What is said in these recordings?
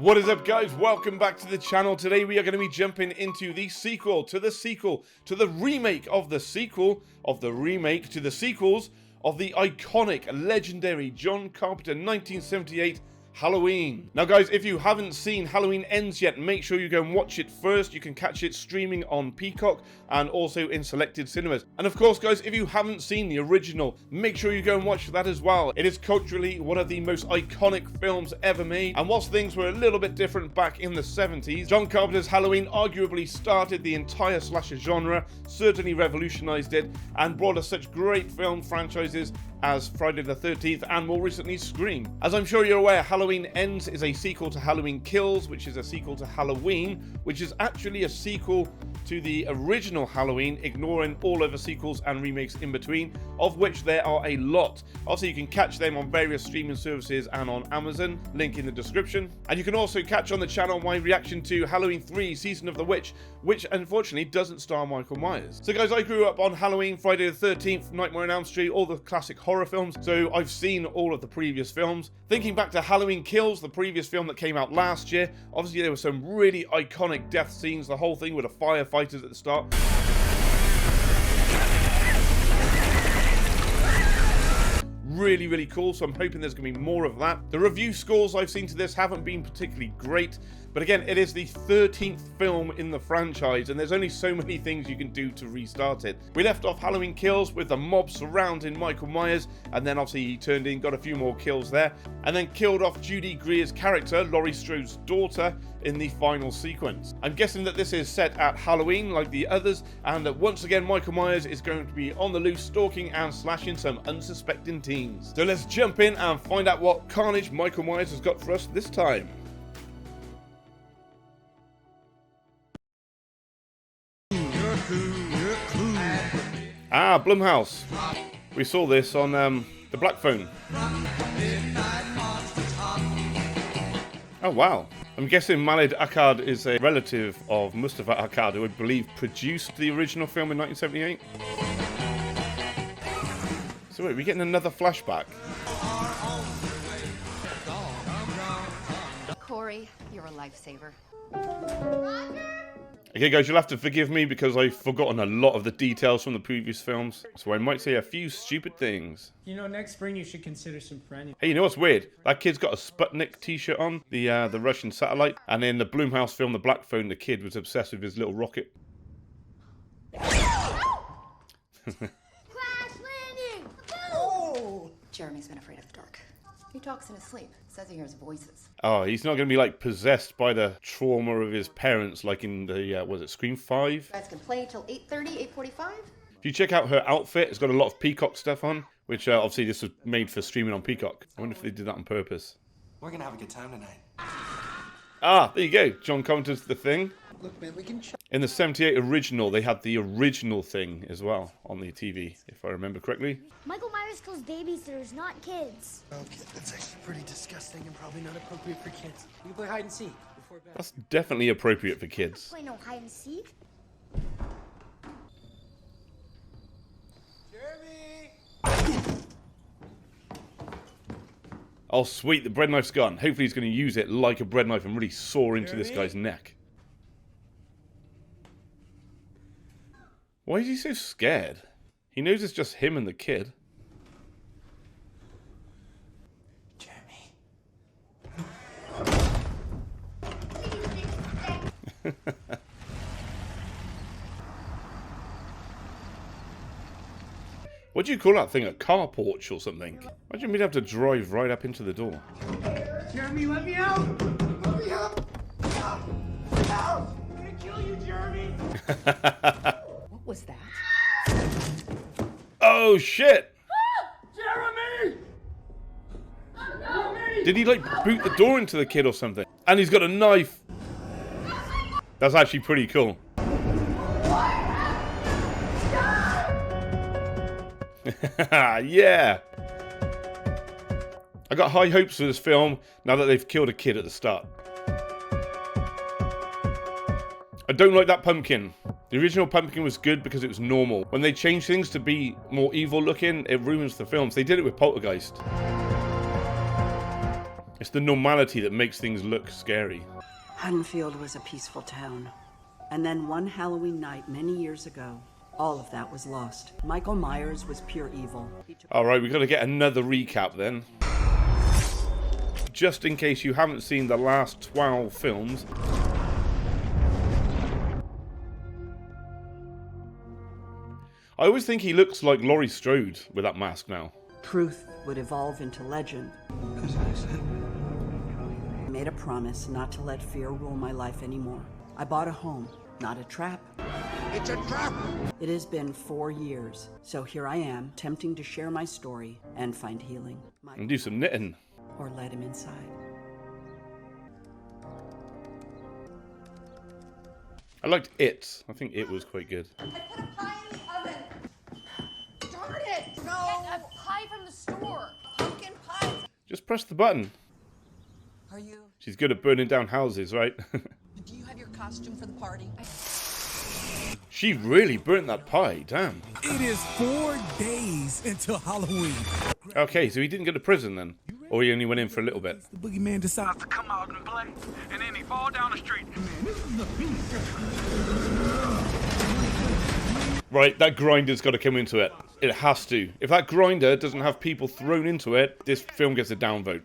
What is up, guys? Welcome back to the channel. Today we are going to be jumping into the sequel to the sequel to the remake of the sequel of the remake to the sequels of the iconic, legendary John Carpenter 1978 Halloween. Now guys, if you haven't seen Halloween Ends yet, make sure you go and watch it first. You can catch it streaming on Peacock and also in selected cinemas. And of course guys, if you haven't seen the original, make sure you go and watch that as well. It is culturally one of the most iconic films ever made, and whilst things were a little bit different back in the 70s, John Carpenter's Halloween arguably started the entire slasher genre, certainly revolutionized it, and brought us such great film franchises as Friday the 13th and more recently Scream. As I'm sure you're aware, Halloween Ends is a sequel to Halloween Kills, which is a sequel to Halloween, which is actually a sequel to the original Halloween, ignoring all other sequels and remakes in between, of which there are a lot. Also, you can catch them on various streaming services and on Amazon, link in the description. And you can also catch on the channel my reaction to Halloween 3 Season of the Witch, which unfortunately doesn't star Michael Myers. So guys, I grew up on Halloween, Friday the 13th, Nightmare on Elm Street, all the classic horror films, so I've seen all of the previous films. Thinking back to Halloween Kills, the previous film that came out last year, obviously there were some really iconic death scenes, the whole thing with the firefighters at the start. Really cool, so I'm hoping there's going to be more of that. The review scores I've seen to this haven't been particularly great, but again, it is the 13th film in the franchise, and there's only so many things you can do to restart it. We left off Halloween Kills with the mob surrounding Michael Myers, and then obviously he turned in, got a few more kills there, and then killed off Judy Greer's character, Laurie Strode's daughter, in the final sequence. I'm guessing that this is set at Halloween like the others, and that once again Michael Myers is going to be on the loose, stalking and slashing some unsuspecting teens. So let's jump in and find out what carnage Michael Myers has got for us this time. Ah, Blumhouse. We saw this on the Black Phone. Oh wow. I'm guessing Maled Akkad is a relative of Mustafa Akkad, who I believe produced the original film in 1978. So wait, we're getting another flashback. Corey, you're a lifesaver. Okay guys, you'll have to forgive me because I've forgotten a lot of the details from the previous films, so I might say a few stupid things. You know, next spring you should consider some friendly. Hey, you know what's weird? That kid's got a Sputnik t-shirt on, the Russian satellite, and in the Blumhouse film The Black Phone, the kid was obsessed with his little rocket. Crash landing! Oh! Jeremy's been afraid of the dark. He talks in his sleep. Says he hears voices. Oh, he's not going to be like possessed by the trauma of his parents like in the, was it Scream 5? You guys can play till 8:30, 8:45? If you check out her outfit, it's got a lot of Peacock stuff on, which obviously this was made for streaming on Peacock. I wonder if they did that on purpose. We're going to have a good time tonight. Ah, there you go. John Carpenter's The Thing. Look, man, we can In the 78 original, they had the original Thing as well on the TV, if I remember correctly. Michael Myers kills babysitters, not kids. Okay, that's actually pretty disgusting and probably not appropriate for kids. We can play hide and seek before bed. That's definitely appropriate for kids. Play no hide and seek. Jeremy! Oh, sweet, the bread knife's gone. Hopefully he's going to use it like a bread knife and really saw into this guy's neck. Why is he so scared? He knows it's just him and the kid. Jeremy. What do you call that thing? A car porch or something? Imagine we'd have to drive right up into the door. Jeremy, let me out! Let me out! Out! Out! I'm gonna kill you, Jeremy! What was that? Oh, shit! Jeremy! Jeremy! Did he, like, boot the door into the kid or something? And he's got a knife! That's actually pretty cool. Yeah! I got high hopes for this film now that they've killed a kid at the start. I don't like that pumpkin. The original pumpkin was good because it was normal. When they change things to be more evil looking, it ruins the films. They did it with Poltergeist. It's the normality that makes things look scary. Haddonfield was a peaceful town. And then one Halloween night many years ago, all of that was lost. Michael Myers was pure evil. Alright, we've got to get another recap then. Just in case you haven't seen the last 12 films. I always think he looks like Laurie Strode with that mask now. Truth would evolve into legend. I made a promise not to let fear rule my life anymore. I bought a home, not a trap. It's a trap! It has been 4 years, so here I am, tempting to share my story and find healing. And do some knitting. Or let him inside. I liked It. I think It was quite good. I put a pie in the oven. Darn it! No! Get a pie from the store. Pumpkin pie! Just press the button. Are you? She's good at burning down houses, right? Do you have your costume for the party? She really burnt that pie, damn. It is 4 days until Halloween. Okay, so he didn't go to prison then? Or he only went in for a little bit? The boogeyman decides to come out and play, and then he fall down the street. Right, that grinder's got to come into it. It has to. If that grinder doesn't have people thrown into it, this film gets a downvote.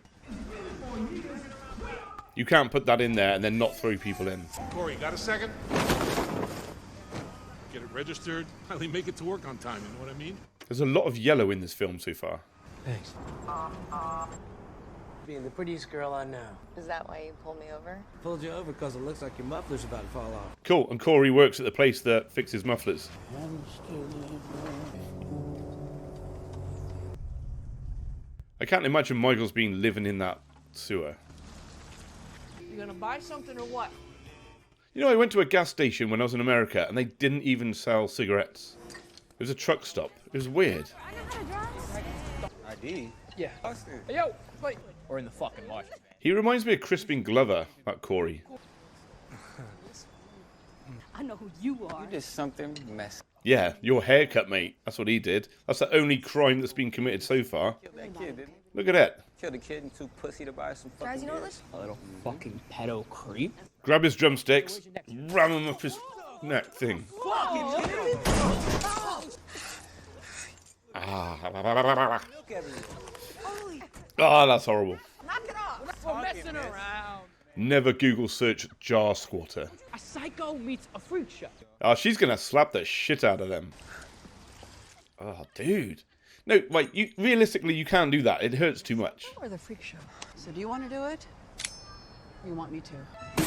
You can't put that in there and then not throw people in. Corey, got a second? Get it registered, finally make it to work on time, you know what I mean? There's a lot of yellow in this film so far. Thanks. Being the prettiest girl I know. Is that why you pulled me over? Pulled you over because it looks like your muffler's about to fall off. Cool, and Corey works at the place that fixes mufflers. I can't imagine Michael's been living in that sewer. You gonna buy something or what? You know, I went to a gas station when I was in America and they didn't even sell cigarettes. It was a truck stop. It was weird. ID? Yeah. Hey, yo, wait. Or in the fucking wash. He reminds me of Crispin Glover, that Corey. I know who you are. You did something messy. Yeah, your haircut, mate. That's what he did. That's the only crime that's been committed so far. Killed that kid, didn't he? Look at that. Killed a kid and too pussy to buy some fucking Guys, you know what beer. this? A little fucking pedo creep. Grab his drumsticks, ram him up his neck thing. Ah, that's horrible. Knock it off. We're messing around. Never Google search jar squatter. A psycho meets a freak show. Oh, she's gonna slap the shit out of them. Oh, dude. No, right, realistically, you can't do that. It hurts too much. Or the freak show. So do you want to do it? Or you want me to?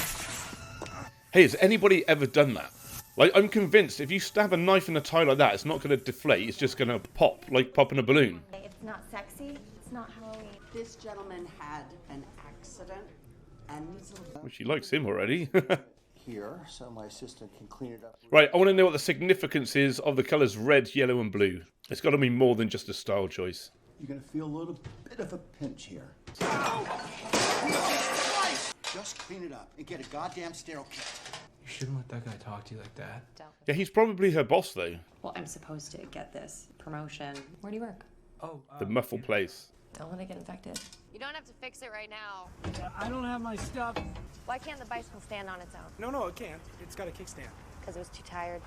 Hey, has anybody ever done that? Like, I'm convinced if you stab a knife in a tie like that, it's not going to deflate. It's just going to pop, like popping a balloon. It's not sexy. It's not Halloween. This gentleman had an accident, and these little... Well, she likes him already. Here, so my assistant can clean it up. Right, I want to know what the significance is of the colours red, yellow and blue. It's got to be more than just a style choice. You're gonna feel a little bit of a pinch here. Just clean it up and get a goddamn sterile kit. You shouldn't let that guy talk to you like that. Yeah, he's probably her boss, though. Well, I'm supposed to get this promotion. Where do you work? Oh, The muffle place. Don't let it get infected. You don't have to fix it right now. I don't have my stuff. Why can't the bicycle stand on its own? No, it can't. It's got a kickstand. Because it was too tired.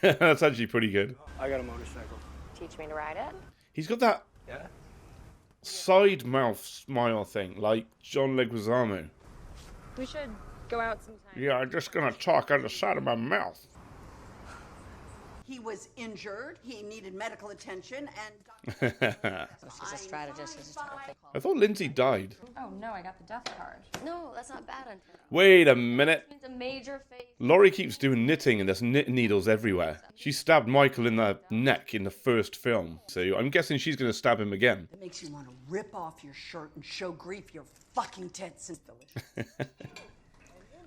That's actually pretty good. I got a motorcycle. Teach me to ride it? He's got that Yeah? side mouth smile thing, like John Leguizamo. We should go out sometime. Yeah, I'm just going to talk out the side of my mouth. He was injured, he needed medical attention, and... She's a strategist. She's just I thought Lindsay died. Oh no, I got the death card. No, that's not bad on her. Wait a minute. It's a major face. Laurie keeps doing knitting and there's knit needles everywhere. She stabbed Michael in the neck in the first film, so I'm guessing she's going to stab him again. It makes you want to rip off your shirt and show grief your fucking tits is delicious.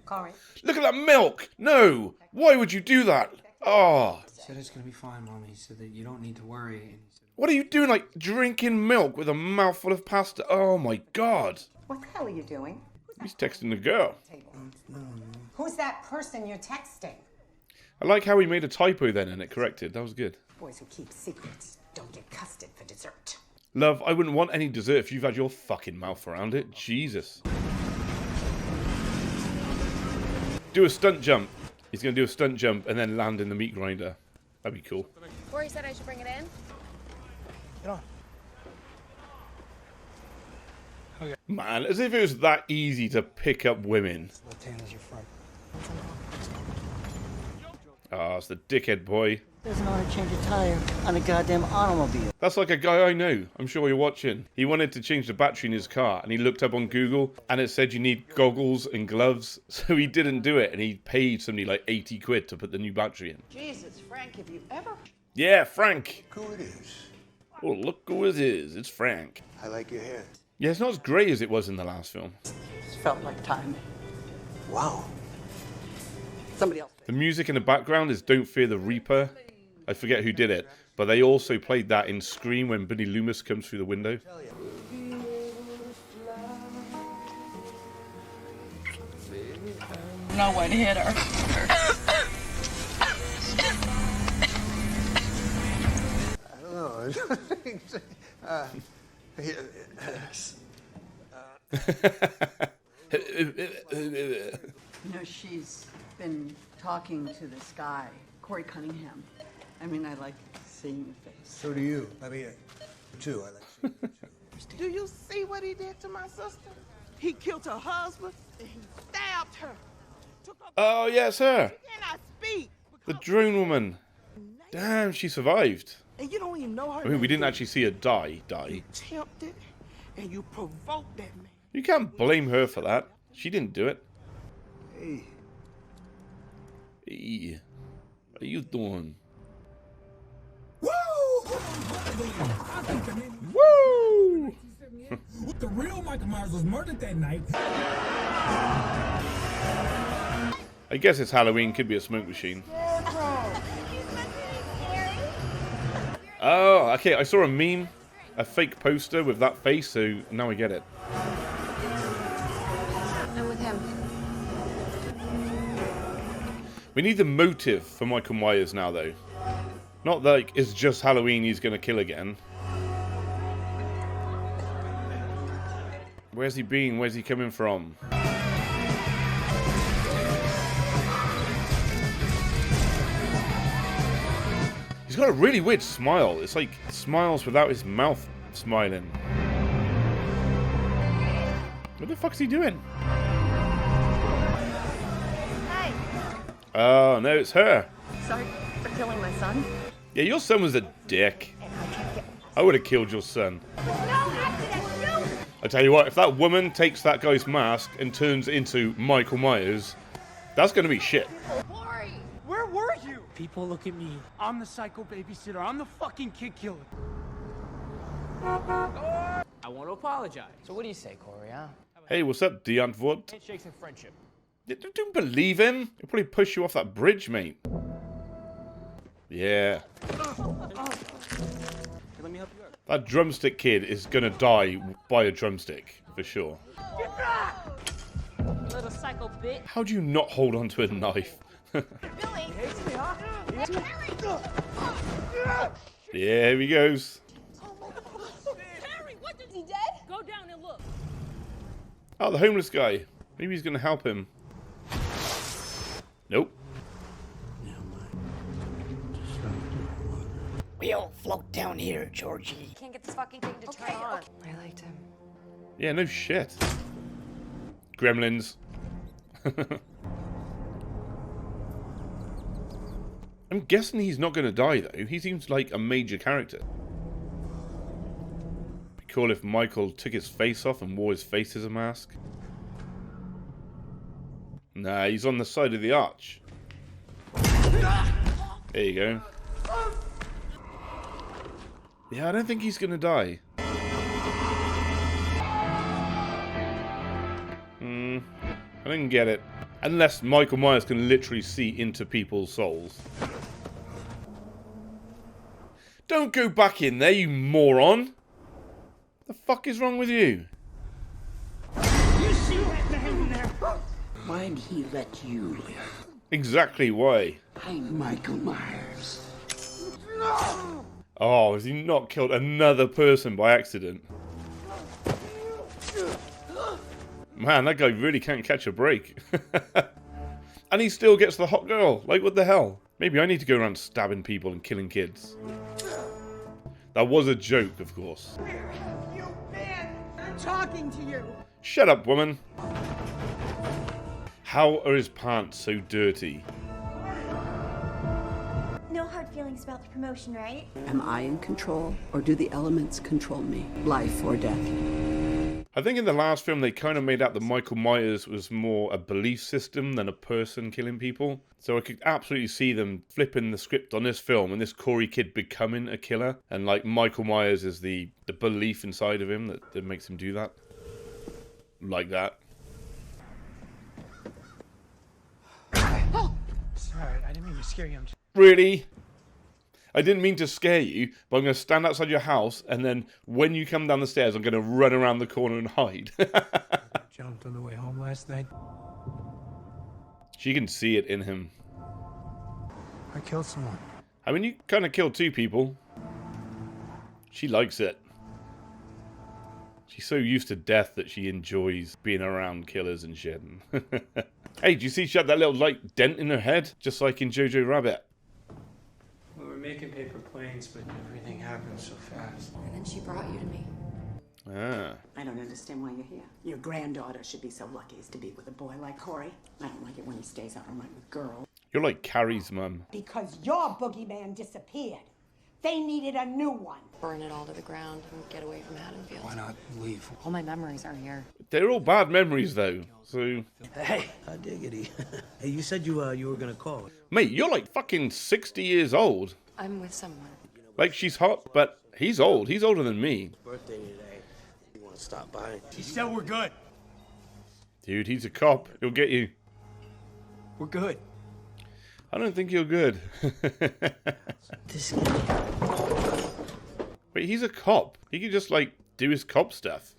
Corey. Look at that milk! No! Why would you do that? Oh, He said it's gonna be fine, Mommy. He said that you don't need to worry. And he said, what are you doing, like drinking milk with a mouthful of pasta? Oh my god. What the hell are you doing? He's texting the girl. Who's that person you're texting? I like how he made a typo then and it corrected. That was good. Boys who keep secrets don't get custard for dessert. Love, I wouldn't want any dessert if you've had your fucking mouth around it. Jesus. Do a stunt jump. He's going to do a stunt jump and then land in the meat grinder. That'd be cool. Corey said I should bring it in. Get on. Man, as if it was that easy to pick up women. Left-hand is your front. Ah, it's the dickhead boy. Doesn't know how to change a tire on a goddamn automobile. That's like a guy I know. I'm sure you're watching. He wanted to change the battery in his car, and he looked up on Google, and it said you need goggles and gloves, so he didn't do it, and he paid somebody like 80 quid to put the new battery in. Jesus, Frank, have you ever... Yeah, Frank. Look who it is. Oh, look who it is. It's Frank. I like your hair. Yeah, it's not as grey as it was in the last film. It's felt like time. Wow. Somebody else. The music in the background is Don't Fear the Reaper. I forget who did it, but they also played that in Scream when Billy Loomis comes through the window. No one hit her. I don't know. You know, she's been talking to this guy, Corey Cunningham. I mean, I like seeing your face. So do you. I mean, too. I like seeing you too. Do you see what he did to my sister? He killed her husband and he stabbed her. Oh, yeah, it's her. She cannot speak. The drone woman. Damn, she survived. And you don't even know her. I mean, we didn't actually see her die. You tempted and you provoked that man. You can't blame her for that. She didn't do it. Hey. Hey. What are you doing? Woo! Woo! The real Michael Myers was murdered that night. I guess it's Halloween. Could be a smoke machine. Oh, okay. I saw a meme. A fake poster with that face, so now I get it. I'm with him. We need the motive for Michael Myers now, though. Not like it's just Halloween, he's gonna kill again. Where's he been? Where's he coming from? He's got a really weird smile. It's like smiles without his mouth smiling. What the fuck's he doing? Hey, Oh, no, it's her. sorry for killing my son. Yeah, your son was a dick. I would have killed your son. No accident, no! I tell you what, if that woman takes that guy's mask and turns it into Michael Myers, that's going to be shit. Corey, where were you? People look at me. I'm the psycho babysitter. I'm the fucking kid killer. I want to apologize. So what do you say, Corey, huh? Hey, what's up, Antwoord? Handshakes and friendship. Don't believe him. He'll probably push you off that bridge, mate. Yeah. Let me help you out. That drumstick kid is going to die by a drumstick, for sure. Little psycho bitch. How do you not hold on to a knife? Billy! Yeah, here he goes. Harry, what is he dead? Go down and look. Oh, the homeless guy. Maybe he's going to help him. Nope. We'll float down here, Georgie. Can't get this fucking thing to turn on. I liked him. Yeah, no shit. Gremlins. I'm guessing he's not going to die, though. He seems like a major character. Be cool if Michael took his face off and wore his face as a mask. Nah, he's on the side of the arch. There you go. Yeah, I don't think he's going to die. I didn't get it. Unless Michael Myers can literally see into people's souls. Don't go back in there, you moron! The fuck is wrong with you? You see that man there? Why'd he let you live? Exactly why. I'm Michael Myers. No! Oh, has he not killed another person by accident? Man, that guy really can't catch a break. And he still gets the hot girl. Like, what the hell? Maybe I need to go around stabbing people and killing kids. That was a joke, of course. Where have you been? I'm talking to you. Shut up, woman. How are his pants so dirty? No hard feelings about the promotion, right? Am I in control, or do the elements control me? Life or death? I think in the last film they kind of made out that Michael Myers was more a belief system than a person killing people. So I could absolutely see them flipping the script on this film and this Corey kid becoming a killer. And like Michael Myers is the belief inside of him that makes him do that. Like that. Oh! Sorry, I didn't mean to scare you. Really? I didn't mean to scare you, but I'm going to stand outside your house, and then when you come down the stairs, I'm going to run around the corner and hide. Jumped on the way home last night. She can see it in him. I killed someone. I mean, you kind of killed two people. She likes it. She's so used to death that she enjoys being around killers and shit. Hey, do you see she had that little, like, dent in her head? Just like in Jojo Rabbit. We were making paper planes, but everything happened so fast. And then she brought you to me. Ah. I don't understand why you're here. Your granddaughter should be so lucky as to be with a boy like Corey. I don't like it when he stays out all night with girls. You're like Carrie's mum. Because your boogeyman disappeared. They needed a new one. Burn it all to the ground and get away from Haddonfield. Why not leave? All my memories are here. They're all bad memories, though. So. Hey, I diggity. Hey, you said you were gonna call. Mate, you're like fucking 60 years old. I'm with someone. Like, she's hot, but he's old. He's older than me. Birthday today. You want to stop by? He said we're good. Dude, he's a cop. He'll get you. We're good. I don't think you're good. This guy. Wait, he's a cop. He can just, like, do his cop stuff.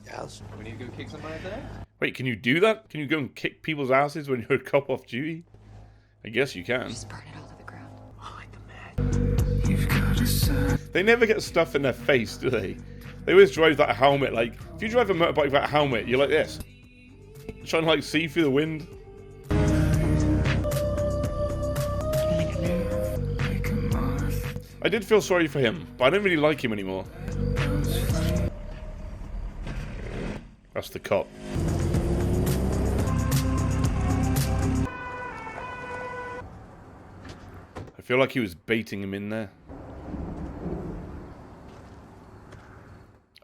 House. We need to go kick somebody today? Wait, can you do that? Can you go and kick people's asses when you're a cop off duty? I guess you can. Just burn it all to the ground. They never get stuff in their face, do they? They always drive that helmet, like, if you drive a motorbike with that helmet, you're like this. Trying to, like, see through the wind. I did feel sorry for him, but I don't really like him anymore. That's the cop. I feel like he was baiting him in there.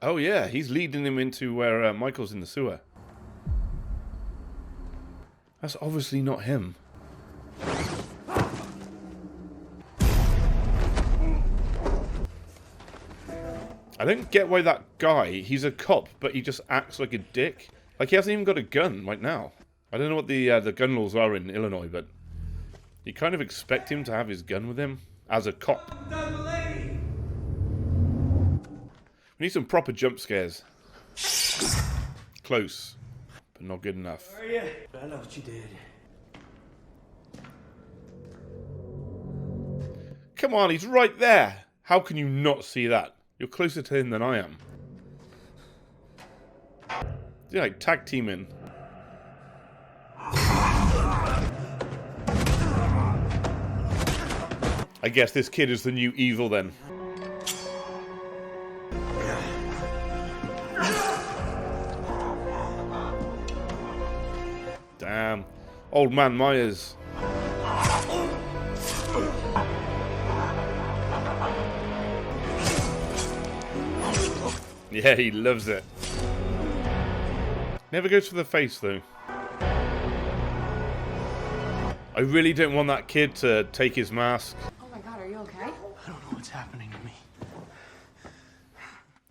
Oh yeah, he's leading him into where Michael's in the sewer. That's obviously not him. I don't get why that guy, he's a cop, but he just acts like a dick. Like, he hasn't even got a gun right now. I don't know what the gun laws are in Illinois, but you kind of expect him to have his gun with him as a cop. We need some proper jump scares. Close, but not good enough. Where are you? I know what you did. Come on, he's right there. How can you not see that? You're closer to him than I am. You're like tag teaming. I guess this kid is the new evil then. Damn. Old man Myers. Yeah, he loves it. Never goes for the face, though. I really don't want that kid to take his mask. Oh my god, are you okay? I don't know what's happening to me.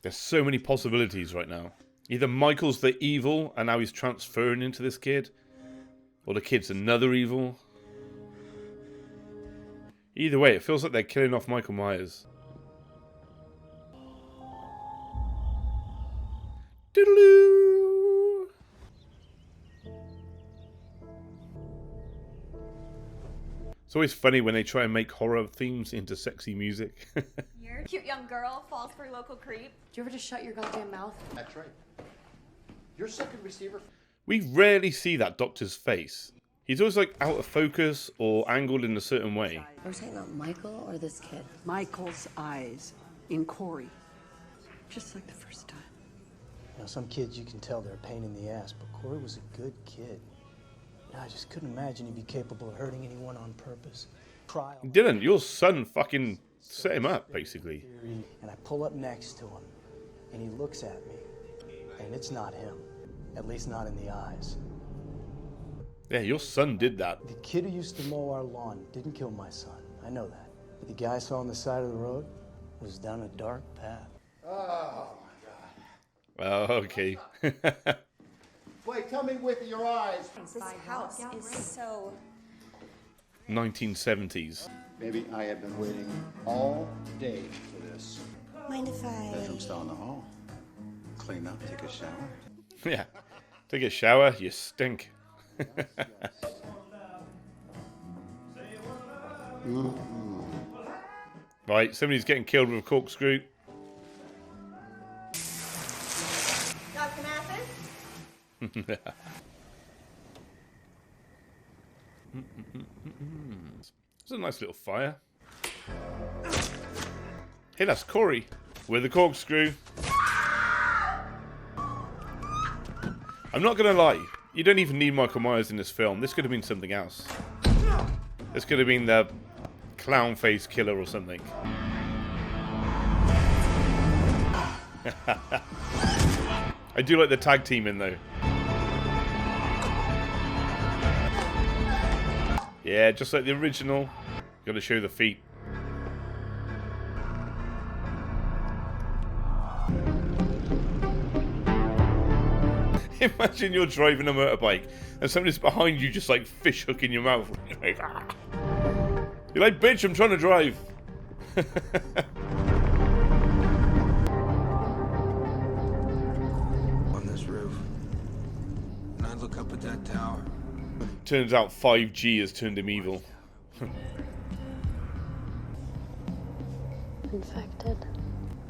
There's so many possibilities right now. Either Michael's the evil, and now he's transferring into this kid. Or the kid's another evil. Either way, it feels like they're killing off Michael Myers. Doodaloo! It's always funny when they try and make horror themes into sexy music. You're a cute young girl, falls for local creep. Do you ever just shut your goddamn mouth? That's right. Your second receiver. We rarely see that doctor's face. He's always like out of focus or angled in a certain way. Are we talking about Michael or this kid? Michael's eyes in Corey. Just like the first time. You know, some kids you can tell they're a pain in the ass, but Corey was a good kid. I just couldn't imagine he'd be capable of hurting anyone on purpose. Trial. Dylan, your son fucking set him up, basically. And I pull up next to him, and he looks at me, and it's not him. At least not in the eyes. Yeah, your son did that. The kid who used to mow our lawn didn't kill my son. I know that. But the guy I saw on the side of the road was down a dark path. Oh, my God. Oh, okay. Wait, tell me with your eyes. This house is so... 1970s. Maybe I have been waiting all day for this. Mind if I... Bedroom's down the hall. Clean up, take a shower. Yeah. Take a shower, you stink. Right, somebody's getting killed with a corkscrew. Got some acid? It's a nice little fire. Hey, that's Corey with a corkscrew. I'm not gonna lie, you don't even need Michael Myers in this film. This could have been something else. This could have been the clown face killer or something. I do like the tag team in though. Yeah, just like the original. Gotta show the feet. Imagine you're driving a motorbike and somebody's behind you just like fish hooking your mouth. You're like, ah. You're like, bitch, I'm trying to drive. On this roof. And I look up at that tower. Turns out 5G has turned him evil. Infected.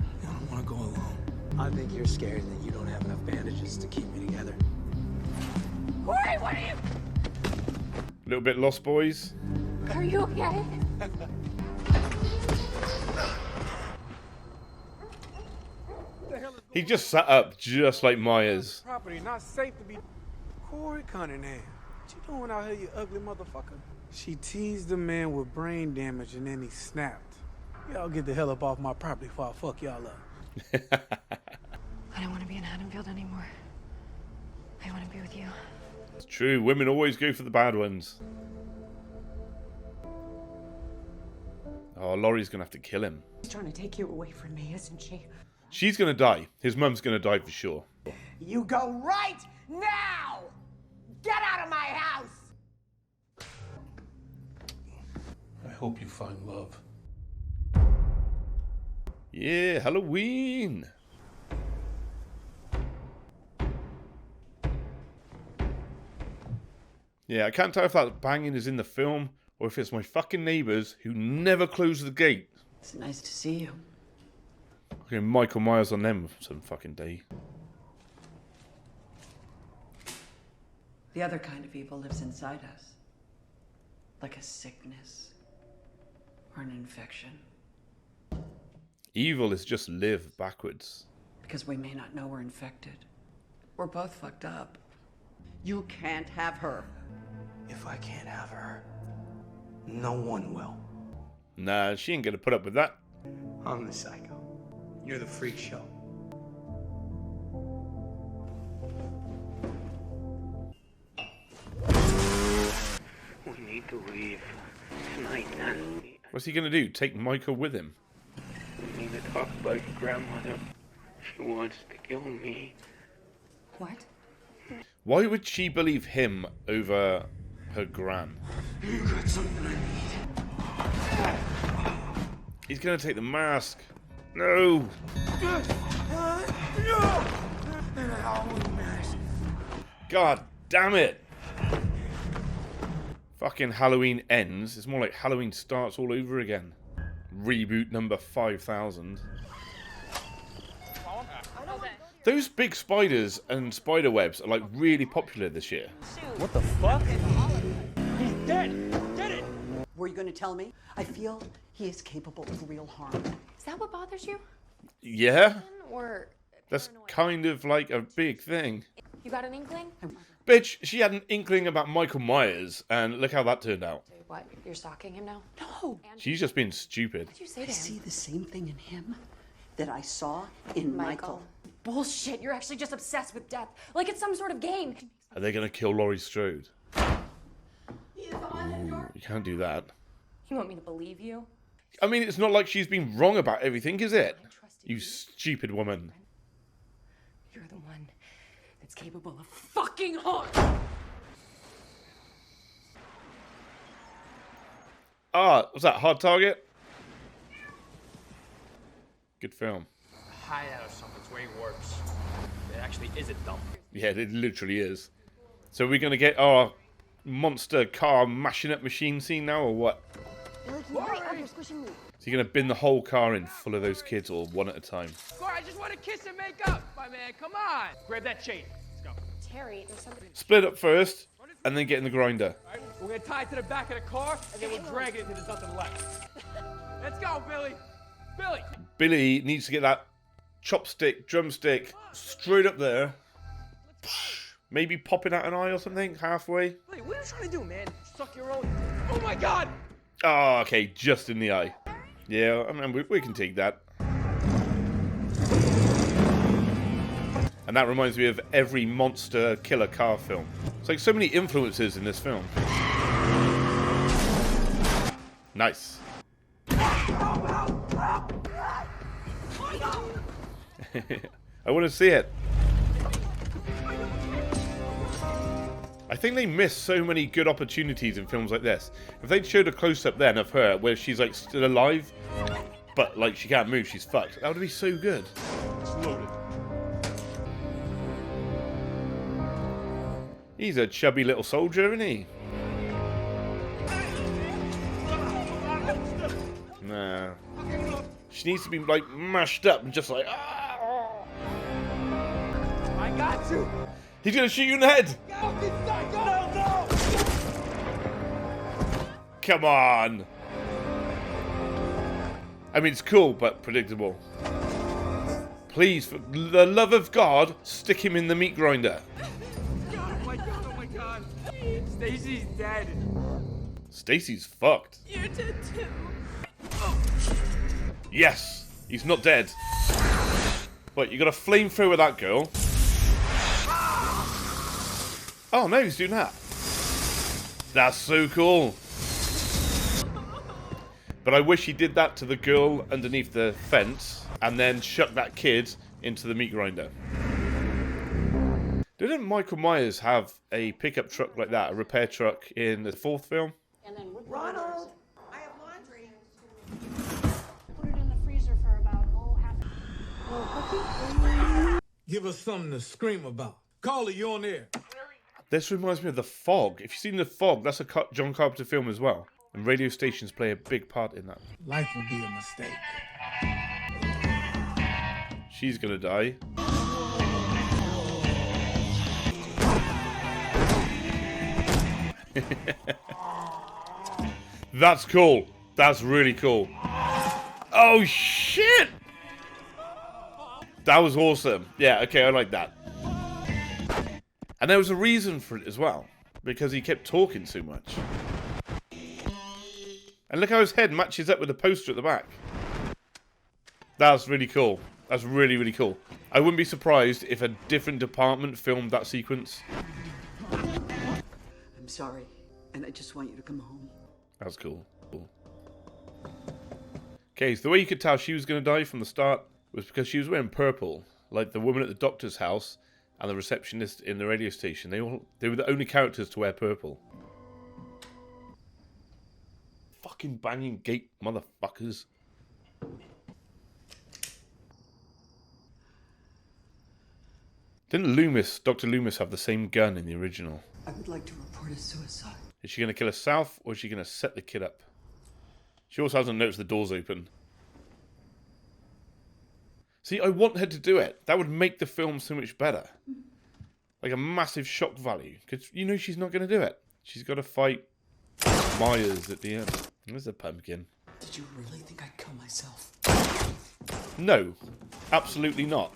I don't want to go alone. I think you're scared that you don't have enough bandages to keep me together. Corey, what are you... A little bit lost, boys. Are you okay? He just sat up just like Myers. Property not safe to be... Corey Cunningham. What you doing out here, you ugly motherfucker? She teased the man with brain damage and then he snapped. Y'all get the hell up off my property before I fuck y'all up. I don't want to be in Haddonfield anymore. I want to be with you. It's true, women always go for the bad ones. Oh, Laurie's gonna have to kill him. She's trying to take you away from me, isn't she? She's gonna die. His mum's gonna die for sure. You go right now! Get out of my house! I hope you find love. Yeah, Halloween. Yeah, I can't tell if that banging is in the film or if it's my fucking neighbours who never close the gate. It's nice to see you. Okay, Michael Myers on them some fucking day. The other kind of evil lives inside us. Like a sickness or an infection. Evil is just live backwards. Because we may not know we're infected. We're both fucked up. You can't have her. If I can't have her, no one will. Nah, she ain't gonna put up with that. I'm the psycho. You're the freak show. We need to leave tonight, Nan. What's he gonna do? Take Michael with him? We need to talk about your grandmother. She wants to kill me. What? Why would she believe him over her gran? You got something I need. He's gonna take the mask. No! God damn it! Fucking Halloween ends. It's more like Halloween starts all over again. Reboot number 5000. Those big spiders and spider webs are like really popular this year. What the fuck? He's dead! Did it! Were you going to tell me? I feel he is capable of real harm. Is that what bothers you? Yeah? Or That's kind of like a big thing. you got an inkling? Bitch, she had an inkling about Michael Myers, and look how that turned out. What? You're stalking him now? No. She's just being stupid. What did you say I to him? see the same thing in him that I saw in Michael. Bullshit. You're actually just obsessed with death. Like it's some sort of game. Are they gonna kill Laurie Strode? Ooh, you can't do that. You want me to believe you? I mean, it's not like she's been wrong about everything, is it? You stupid woman. You're the one that's capable of fucking harm. Ah, was that Hard Target? Good film. Hideout or something's way worse. It actually is a dump. Yeah, it literally is. So we're gonna get our monster car mashing up machine scene now, or what? So you're gonna bin the whole car in full of those kids, or one at a time? Corey, I just want to kiss and make up, my man. Come on. Grab that chain. Let's go. Terry, there's something. Split up first, and then get in the grinder. All right, we're gonna tie it to the back of the car, and then we'll drag it until there's nothing left. Let's go, Billy. Billy. Billy needs to get that chopstick, drumstick, straight up there. Maybe popping out an eye or something, halfway. Billy, what are you trying to do, man? Suck your own. Oh my God. Oh, okay, just in the eye. Yeah, I mean, we can take that. And that reminds me of every monster killer car film. It's like so many influences in this film. Nice. I want to see it. I think they miss so many good opportunities in films like this. If they'd showed a close-up then of her where she's like still alive, but like she can't move, she's fucked, that would be so good. He's a chubby little soldier, isn't he? Nah. She needs to be like mashed up and just like, ah! I got you. He's gonna shoot you in the head. No. Come on. I mean, it's cool, but predictable. Please, for the love of God, stick him in the meat grinder. Oh my God. Stacy's dead. Stacy's fucked. You're dead too. Yes, he's not dead. What, you got a flamethrower with that girl? Oh no, he's doing that. That's so cool. But I wish he did that to the girl underneath the fence and then shuck that kid into the meat grinder. Didn't Michael Myers have a pickup truck like that, a repair truck in the fourth film? Ronald, I have laundry. Put it in the freezer for about half. Give us something to scream about. Carly, you on there? This reminds me of The Fog. If you've seen The Fog, that's a John Carpenter film as well. And radio stations play a big part in that. Life will be a mistake. She's gonna die. That's cool. That's really cool. Oh shit! That was awesome. Yeah, okay, I like that. And there was a reason for it as well. Because he kept talking so much. And look how his head matches up with the poster at the back. That's really cool. That's really, really cool. I wouldn't be surprised if a different department filmed that sequence. I'm sorry, and I just want you to come home. That's cool. Okay, so the way you could tell she was going to die from the start was because she was wearing purple. Like the woman at the doctor's house and the receptionist in the radio station. They were the only characters to wear purple. Fucking banging gate motherfuckers. Didn't Dr. Loomis have the same gun in the original? I would like to report a suicide. Is she going to kill herself, or is she going to set the kid up? She also hasn't noticed the door's open. See, I want her to do it. That would make the film so much better. Like a massive shock value. Because you know she's not going to do it. She's got to fight Myers at the end. There's a pumpkin. Did you really think I'd kill myself? No, absolutely not.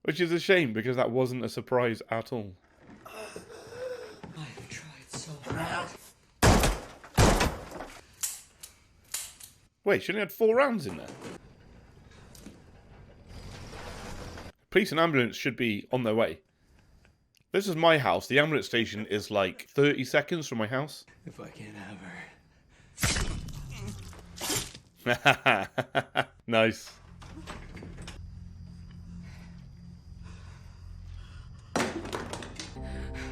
Which is a shame, because that wasn't a surprise at all. I have tried so hard. Wait, she only had 4 rounds in there. Police and ambulance should be on their way. This is my house. The ambulance station is like 30 seconds from my house. If I can't have her. Nice.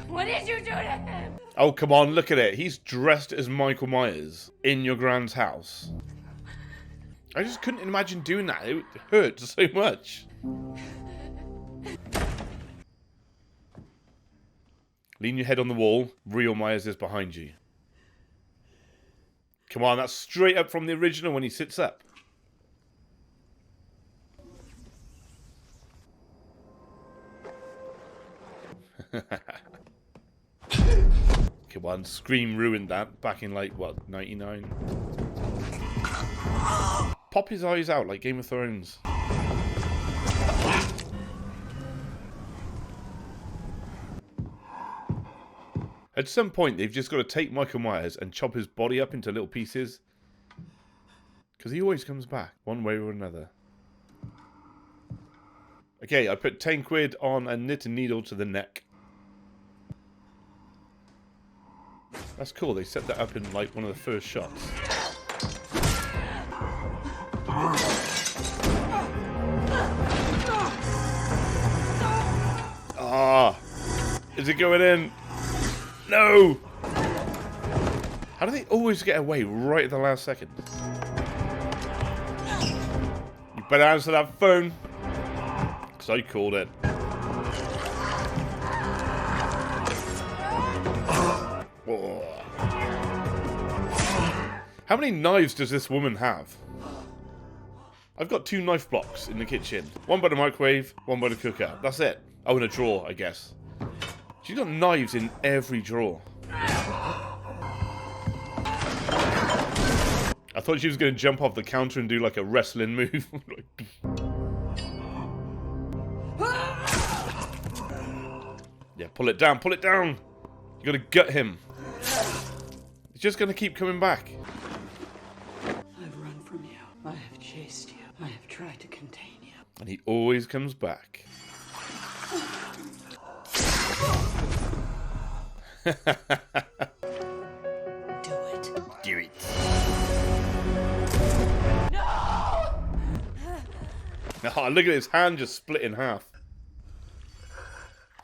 What did you do to him? Oh, come on, look at it. He's dressed as Michael Myers in your grand's house. I just couldn't imagine doing that. It hurt so much. Lean your head on the wall. Real Myers is behind you. Come on, that's straight up from the original when he sits up. Come on, Scream ruined that back in like, what, 99? Pop his eyes out like Game of Thrones. At some point, they've just got to take Michael Myers and chop his body up into little pieces. Because he always comes back, one way or another. Okay, I put 10 quid on a knit and needle to the neck. That's cool, they set that up in like one of the first shots. Ah! Is it going in? No! How do they always get away right at the last second? You better answer that phone. Because I called it. Oh. How many knives does this woman have? I've got 2 knife blocks in the kitchen. One by the microwave, one by the cooker. That's it. Oh, in a drawer, I guess. She's got knives in every drawer. I thought she was going to jump off the counter and do like a wrestling move. Yeah, pull it down, pull it down. You got to gut him. He's just going to keep coming back. I've run from you. I have chased you. I have tried to contain you. And he always comes back. Do it. Do it. No! Oh, look at his hand just split in half.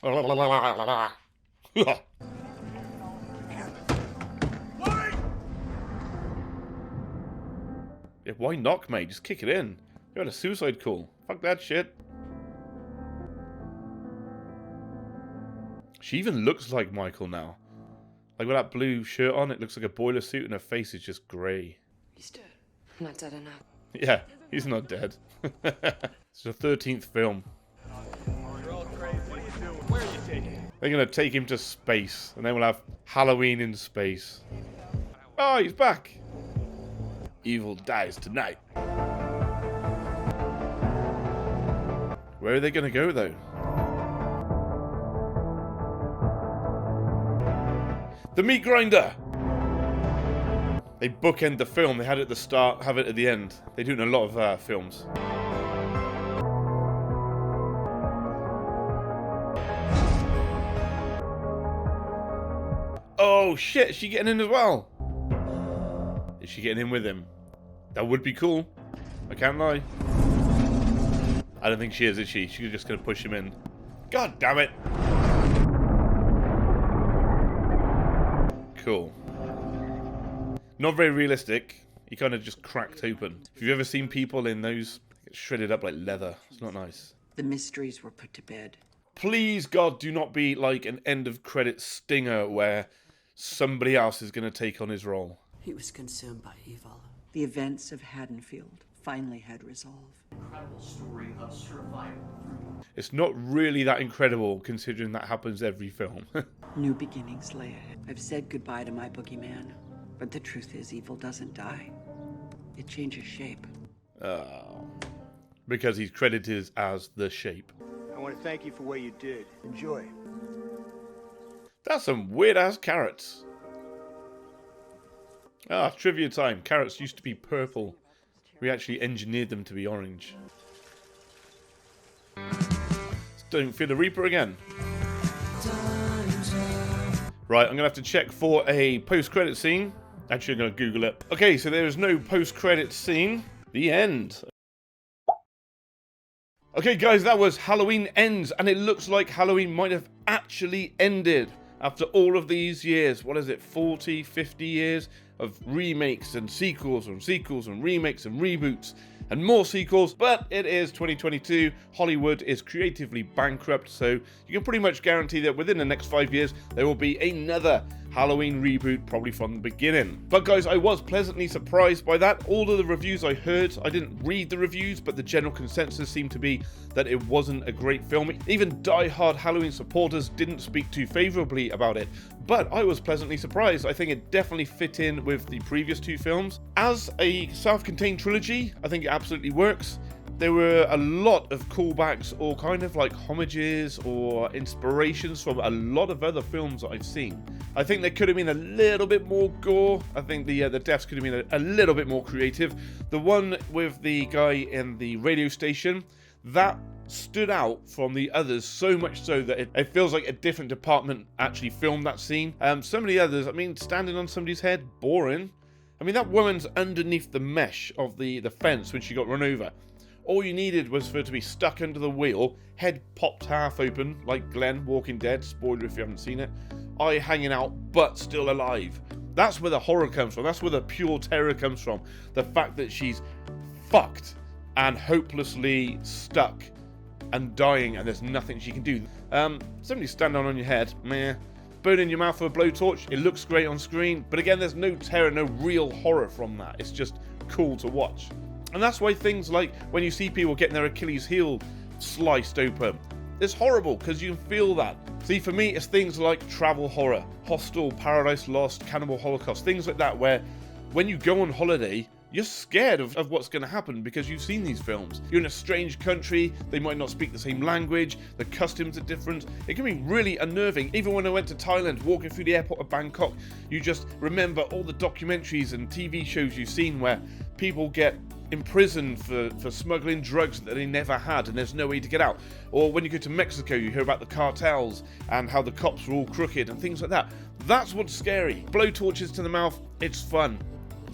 Yeah, why knock, mate? Just kick it in. You had a suicide call. Fuck that shit. She even looks like Michael now. Like with that blue shirt on, it looks like a boiler suit and her face is just grey. He's dead. I'm not dead enough. Yeah, he's not dead. It's the 13th film. You're all crazy. What are you doing? Where are you taking him? They're going to take him to space, and then we'll have Halloween in space. Oh, he's back. Evil dies tonight. Where are they going to go, though? The meat grinder! They bookend the film. They had it at the start, have it at the end. They do it in a lot of films. Oh shit, is she getting in as well? Is she getting in with him? That would be cool. I can't lie. I don't think she is she? She's just going to push him in. God damn it. Cool. Not very realistic. He kind of just cracked open. If you've ever seen people in those, get shredded up like leather. It's not nice. The mysteries were put to bed. Please, God, do not be like an end of credits stinger where somebody else is going to take on his role. He was consumed by evil. The events of Haddonfield finally had resolve. Incredible story of survival. It's not really that incredible considering that happens every film. New beginnings lay ahead. I've said goodbye to my boogeyman, but the truth is evil doesn't die. It changes shape. Because he's credited as the Shape. I want to thank you for what you did. Enjoy. That's some weird-ass carrots. Trivia time. Carrots used to be purple. We actually engineered them to be orange. Don't fear the Reaper again. Right, I'm going to have to check for a post-credit scene. Actually, I'm going to Google it. Okay, so there is no post-credit scene. The end. Okay, guys, that was Halloween Ends, and it looks like Halloween might have actually ended. After all of these years, what is it, 40, 50 years of remakes and sequels and sequels and remakes and reboots and more sequels, but it is 2022, Hollywood is creatively bankrupt, so you can pretty much guarantee that within the next 5 years, there will be another Halloween reboot, probably from the beginning. But guys, I was pleasantly surprised by that. All of the reviews I heard, I didn't read the reviews, but the general consensus seemed to be that it wasn't a great film. Even die-hard Halloween supporters didn't speak too favourably about it. But I was pleasantly surprised. I think it definitely fit in with the previous two films. As a self-contained trilogy, I think it absolutely works. There were a lot of callbacks or kind of like homages or inspirations from a lot of other films that I've seen. I think there could have been a little bit more gore. I think the deaths could have been a little bit more creative. The one with the guy in the radio station, that stood out from the others so much so that it feels like a different department actually filmed that scene. Some of the others, I mean, standing on somebody's head, boring. I mean, that woman's underneath the mesh of the fence when she got run over. All you needed was for her to be stuck under the wheel, head popped half open, like Glenn, Walking Dead, spoiler if you haven't seen it, eye hanging out, but still alive. That's where the horror comes from. That's where the pure terror comes from. The fact that she's fucked and hopelessly stuck and dying and there's nothing she can do. Somebody stand on your head, meh. Burn in your mouth with a blowtorch, it looks great on screen, but again, there's no terror, no real horror from that. It's just cool to watch. And that's why things like when you see people getting their Achilles heel sliced open, it's horrible because you can feel that. See, for me, it's things like travel horror, Hostel, Paradise Lost, Cannibal Holocaust, things like that where when you go on holiday, you're scared of what's going to happen because you've seen these films. You're in a strange country, they might not speak the same language, the customs are different. It can be really unnerving. Even when I went to Thailand, walking through the airport of Bangkok, you just remember all the documentaries and TV shows you've seen where people get imprisoned for smuggling drugs that they never had and there's no way to get out. Or when you go to Mexico, you hear about the cartels and how the cops were all crooked and things like that. That's what's scary. Blowtorches to the mouth, it's fun.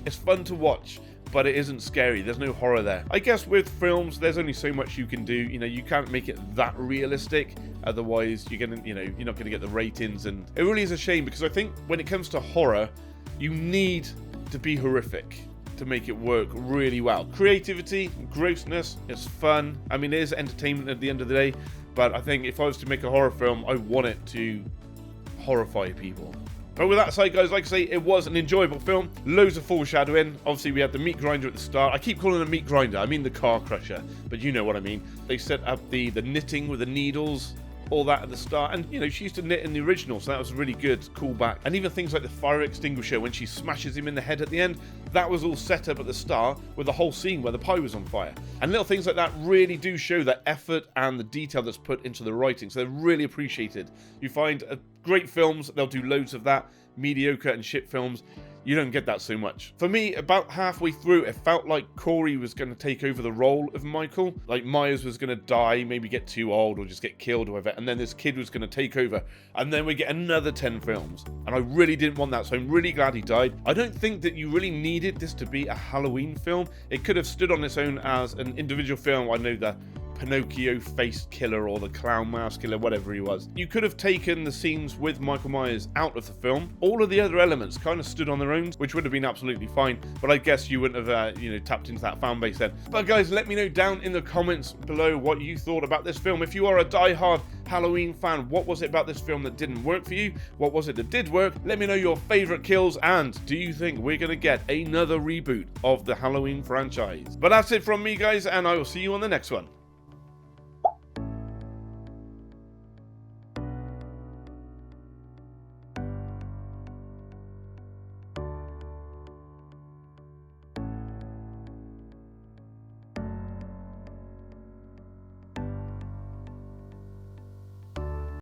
It's fun to watch, but it isn't scary. There's no horror there. I guess with films, there's only so much you can do. You know, you can't make it that realistic. Otherwise, you're not going to get the ratings. And it really is a shame because I think when it comes to horror, you need to be horrific to make it work really well. Creativity, grossness, it's fun. I mean, it is entertainment at the end of the day, but I think if I was to make a horror film, I want it to horrify people. But with that said, guys, like I say, it was an enjoyable film. Loads of foreshadowing. Obviously, we had the meat grinder at the start. I keep calling it a meat grinder. I mean the car crusher, but you know what I mean. They set up the knitting with the needles, all that at the start. And, you know, she used to knit in the original, so that was a really good callback. And even things like the fire extinguisher, when she smashes him in the head at the end, that was all set up at the start with the whole scene where the pie was on fire. And little things like that really do show the effort and the detail that's put into the writing, so they're really appreciated. You find great films, they'll do loads of that. Mediocre and shit films, you don't get that so much. For me, about halfway through, it felt like Corey was going to take over the role of Michael. Like Myers was going to die, maybe get too old or just get killed or whatever, and then this kid was going to take over. And then we get another 10 films. And I really didn't want that, so I'm really glad he died. I don't think that you really needed this to be a Halloween film. It could have stood on its own as an individual film. I know that Pinocchio-faced killer or the clown mask killer, whatever he was. You could have taken the scenes with Michael Myers out of the film. All of the other elements kind of stood on their own, which would have been absolutely fine, but I guess you wouldn't have, you know, tapped into that fan base then. But guys, let me know down in the comments below what you thought about this film. If you are a die-hard Halloween fan, what was it about this film that didn't work for you? What was it that did work? Let me know your favorite kills, and do you think we're going to get another reboot of the Halloween franchise? But that's it from me, guys, and I will see you on the next one.